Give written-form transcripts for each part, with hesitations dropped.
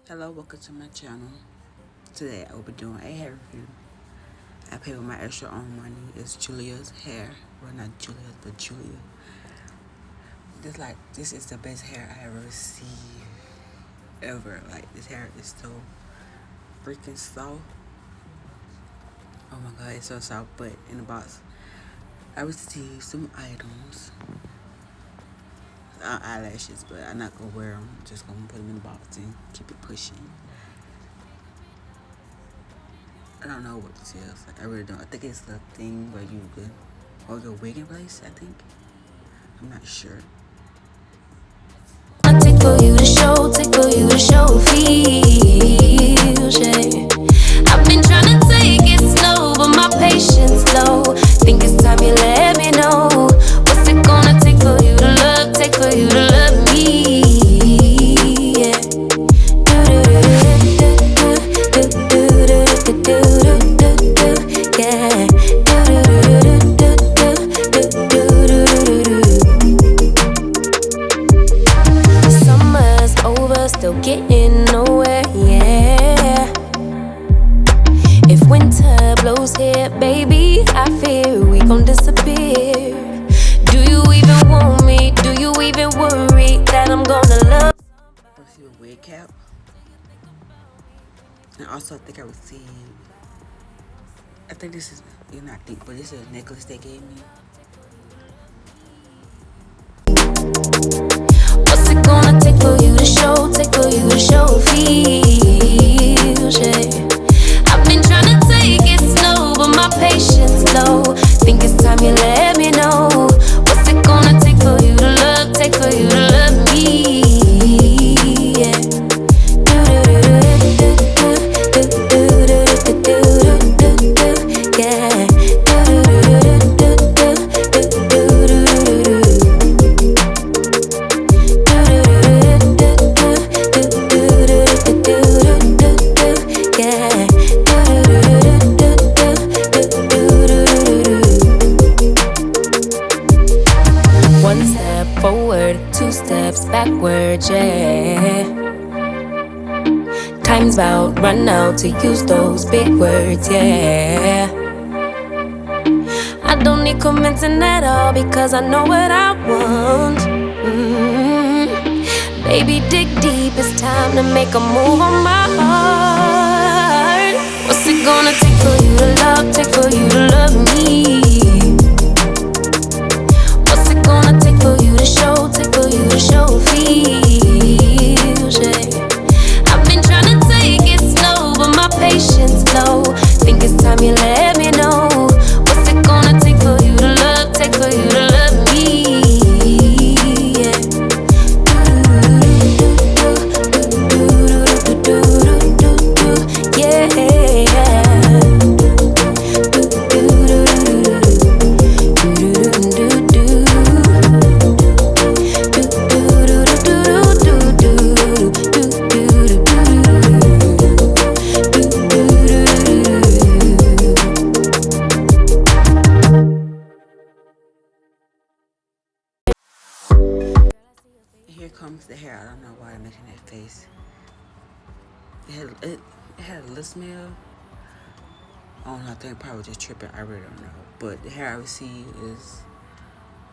Hello, welcome to my channel. Today I will be doing a hair review. I pay with my extra own money. It's Julia's hair. Well, not Julia's, but Julia. This is the best hair I ever received ever. Like, this hair is so freaking soft. Oh my god, it's so soft. But in the box, I received some items. Eyelashes, but I'm not gonna wear them. Just gonna put them in the box and keep it pushing. I don't know what this is. I really don't. I think it's the thing where you could hold your wig in place, I think. I'm not sure. I take for you to show, feels, yeah. I've been trying to take it slow, but my patience low. Think it's time you let me know. What's it gonna take for you to love me, yeah. Summer's over, still getting nowhere, yeah. If winter blows here, baby, I fear we gon' disappear. Do you even want me? Do you even worry that I'm gonna love? I received a wig cap. And also, I think I received, this is a necklace they gave me. What's it gonna take for you to show, feels, yeah. I've been trying to take it slow, but my patience low. Think it's time you let me know. What's it gonna take for you to love me, yeah. One step forward, two steps backwards, yeah. Time's about run out to use those big words, yeah. I don't need commenting at all because I know what I want. Baby, dig deep, it's time to make a move on my heart. What's it gonna take for you to love me? What's it gonna take for you to show, feels, yeah. I've been trying to take it slow, but my patience low. Think it's time you let me know. What's it gonna take for you to love me, yeah. Here comes the hair. I don't know why I'm making that face. It had a little smell. I don't know, I think probably just tripping. I really don't know. But the hair I received is,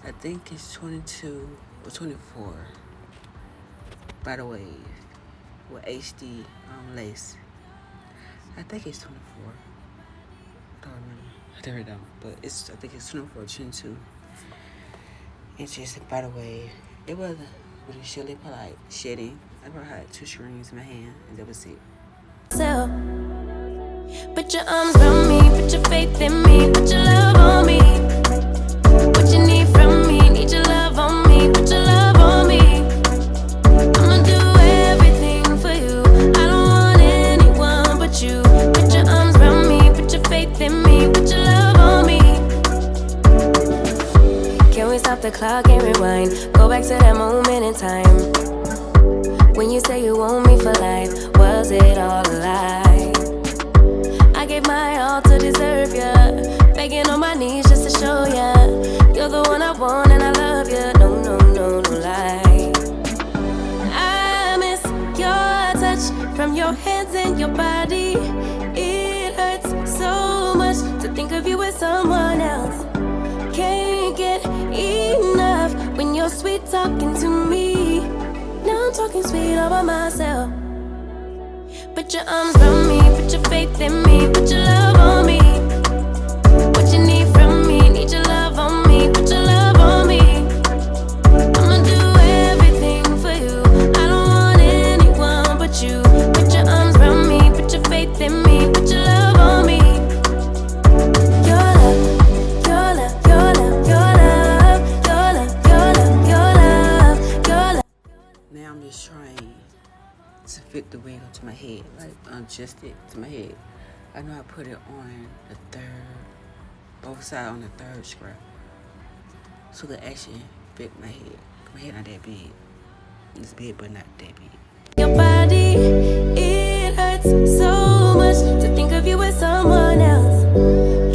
I think it's 22 or 24 by the way, with HD lace. I think it's 24. I don't remember. I really don't. But I think it's 24 or 22 inches. By the way, it wasn't really chilly, but like shedding. I probably had 2 strings in my hand, and that was it. Put your arms around me, put your faith in me, put your love on me. What you need from me, need your love on me, put your love on me. I'ma do everything for you, I don't want anyone but you. Put your arms around me, put your faith in me, put your love on me. Can we stop the clock and rewind? Go back to that moment in time when you say you want me for life. Was it all a lie? I gave my all to deserve ya, begging on my knees just to show ya you're the one I want and I love ya. No lie. I miss your touch. much from your hands and your body. It hurts so much to think of you as someone else. Can't get enough when you're sweet talking to me. Now I'm talking sweet all by myself. Put your arms around me, put your faith in me, put your love on me. What you need from me, need your love on me, put your love on me. I'ma do everything for you. I don't want anyone but you. Put your arms around me, put your faith in me, put your love on me. Your love, your love, your love, your love, your love, your love, your love, your love. Now I'm just trying to fit the wig onto my head, like adjust it to my head. I know I put it on the third, both sides on the third scrap, so it actually fit my head. My head not that big. It's big, but not that big. Your body, it hurts so much to think of you as someone else.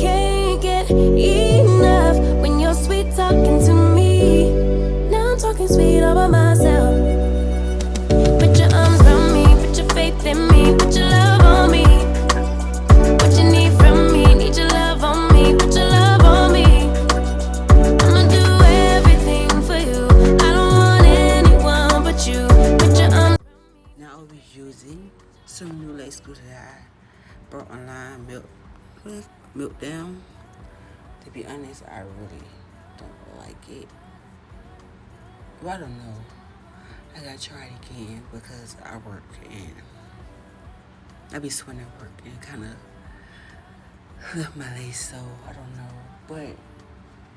Can't get enough when you're sweet talking to me. Now I'm talking sweet all by myself. Put your arms around me, put your faith in me, put your love on me. What you need from me, need your love on me, put your love on me. I'ma do everything for you. I don't want anyone but you. Put your arms. Now I'll be using some new lace glue that I brought online, milk down. To be honest, I really don't like it. Well, I don't know. I gotta try it again because I work and I be sweating at work and kind of left my lace, so I don't know. But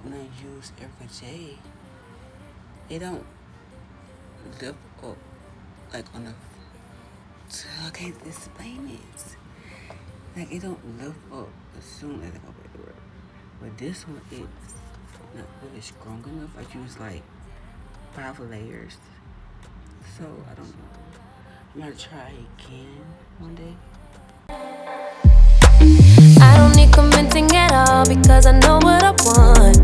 when I use every day, it don't lift up like on a. I can't explain it. Like it don't lift up as soon as I go back to work. But this one is not really strong enough. I use like 5 layers. So I don't know. I'm gonna try again one day. I don't need convincing at all because I know what I want.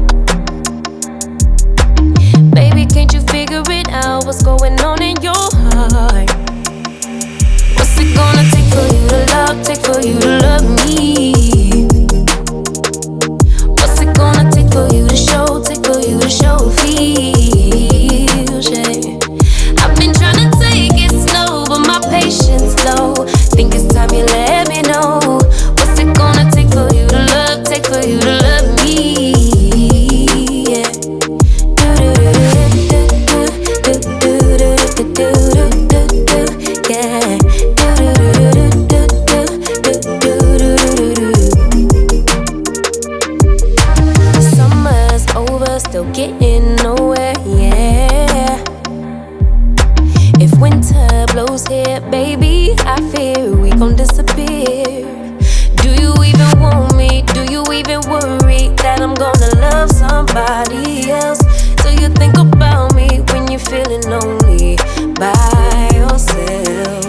Baby, can't you figure it out? What's going on in your heart? What's it gonna take for you to love? Take for you to love me? What's it gonna take for you to show? Take for you to show feels, yeah. I've been trying to take it slow, but my patience low. Think it's time you let me know. What's it gonna take for you to love? Take for you to love me? Yeah. Yeah. Summer's over, still getting nowhere, yeah. If winter blows here, baby, I fear we gon' disappear. Do you even want me? Do you even worry that I'm gonna love somebody else? Do you think about me when you're feeling lonely by yourself?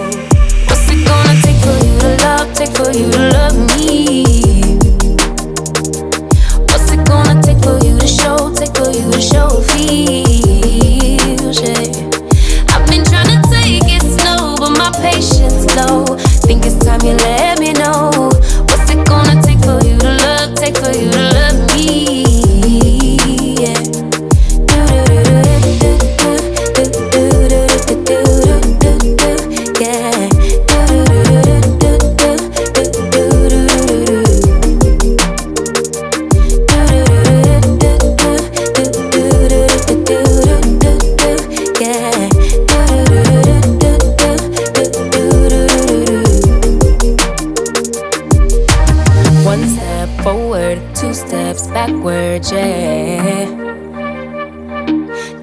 What's it gonna take for you to love? Take for you to love me? What's it gonna take for you to show? Take for you to show feels, yeah. I've been trying to take it slow, but my patience low. Think it's time you let me know. What's it gonna take for you to love? Take for you to love me? Yeah. Yeah. One step forward, 2 steps backwards, yeah.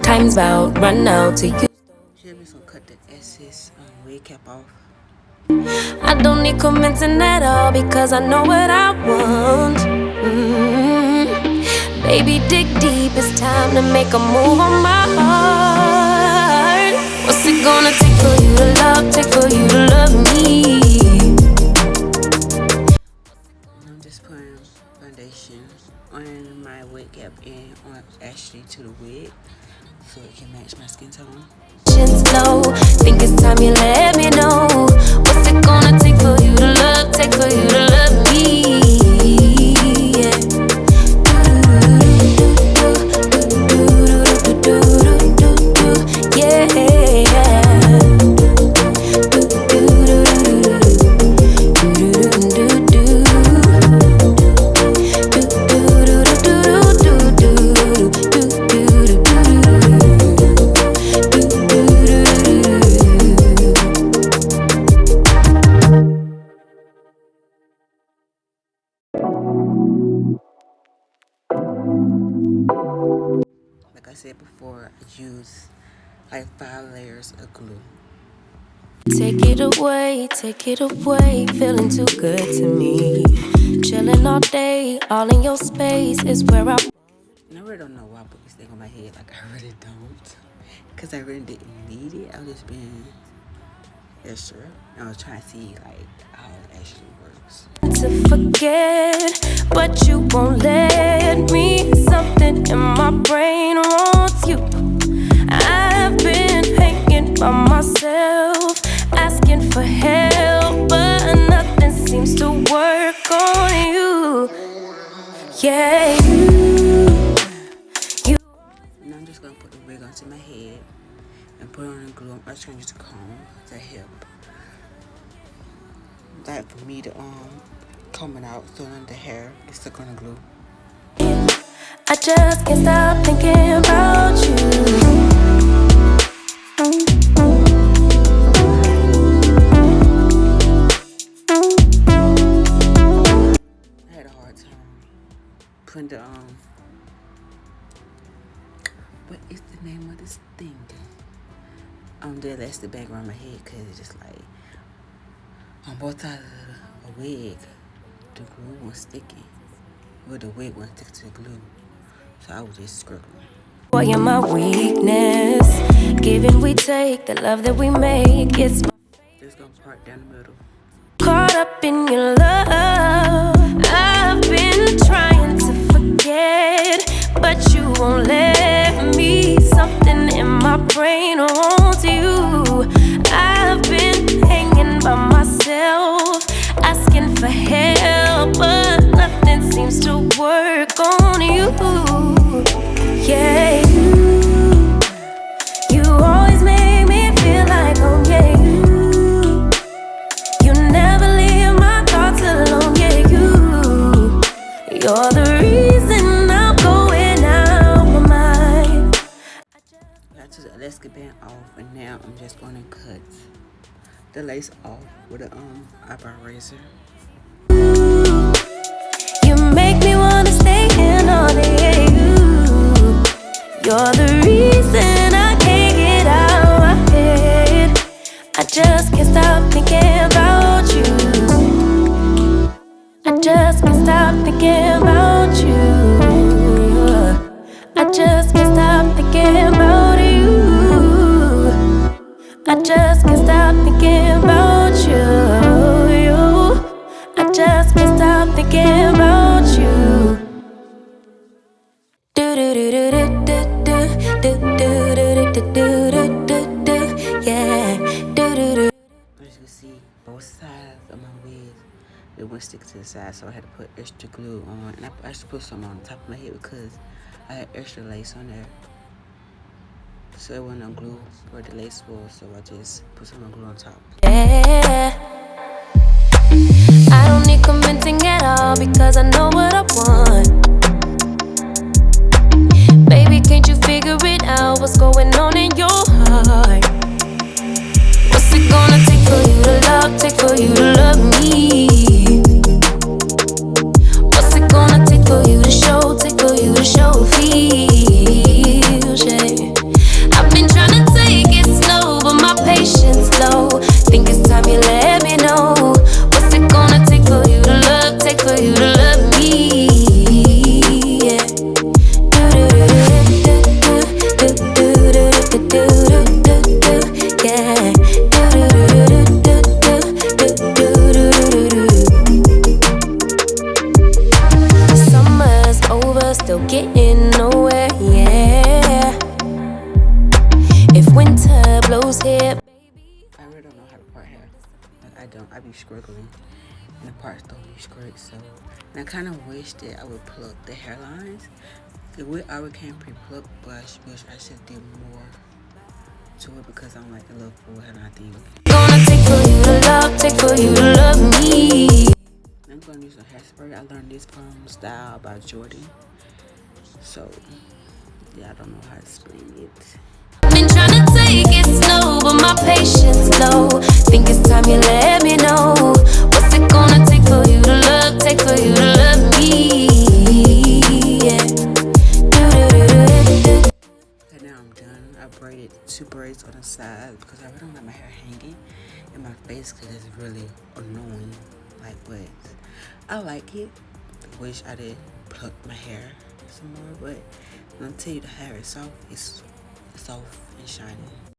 Time's about run out to you. Here I'm just gonna cut the excess wig cap off. I don't need convincing at all because I know what I want. Baby, dig deep, it's time to make a move on my heart. What's it gonna take for you to love? Take for you to love me? I'm just putting foundation on my wig cap and on actually to the wig so it can match my skin tone. Low. Think it's time you let me know. said before, I use like 5 layers of glue. Take it away, feeling too good to me. Chilling all day, all in your space is where I. And I really don't know why I put this thing on my head. Like, I really don't. Because I really didn't need it. I was just being extra. I was trying to see, like, how it actually works. To forget, but you won't let me. Something in my brain wants you. I've been hanging by myself, asking for help, but nothing seems to work on you. Yeah, you. Now I'm just going to put the wig onto my head and put on the glue. I'm just going to use a comb to help. That for me to comb it out so none of the hair gets stuck on the glue. I just can't stop thinking about you. I had a hard time putting the what is the name of this thing? The elastic band around my head, because it's just like on both sides of the wig, the glue was sticky. Well, the wig wasn't sticking to the glue, so I was just scribbling. Boy, you're my weakness. Giving we take, the love that we make. It's Just gonna part down the middle. caught up in your love. I've been trying to forget, but you won't let me. Something in my brain wants you. I've been hanging by myself, asking for help, but nothing seems to work on you. Yeah, you always make me feel like, oh yeah, you never leave my thoughts alone. Yeah, you're the reason I'm going out my mind. I took the elastic band off, and now I'm just gonna cut the lace off with a eyebrow razor. You make me wanna stay in all day. You're the reason I can't get out my head. I just can't stop thinking about you. I just can't stop thinking about you. I just can't stop thinking about you. I just can't stop thinking about you. I just can't stop thinking about you. Do do do do do do do do do do do do, yeah. Do do do. As you can see, both sides of my wig, it wouldn't stick to the side, so I had to put extra glue on. And I actually put some on the top of my head because I had extra lace on there. So it wasn't no glue where the lace was, so I just put some glue on top. Yeah, I don't need commenting at all because I know what I want. Baby, can't you figure it out? What's going on in your heart? What's it gonna take for you to love? Take for you to love me? What's it gonna take for you to show? Take for you to show feels, yeah. I've been trying to take it slow, but my patience low. Think it's time you let me know. What's it gonna take for you to love? Take for you to love me? Yeah. Yeah. Summer's over, still getting nowhere, yeah. If winter blows here, I really don't know how to part hair. Like, I don't. I be struggling, and the parts don't be straight. So, and I kind of wish that I would pluck the hairlines. The wig already came pre-plucked, but I wish I should do more to it because I'm like a little forehead, I think. gonna take for you to love, take for you to love me. I'm gonna use a hairspray. I learned this from Style by Jordan. So, yeah, I don't know how to explain it. Been trying to take it slow, but my patience low. Think it's time you let me know. What's it gonna take for you to love? Take for you to love me? Yeah. because I really don't like my hair hanging in my face because it's really annoying. Like, but I like it. Wish I did pluck my hair some more, but I'm gonna tell you, the hair is soft. It's soft and shiny.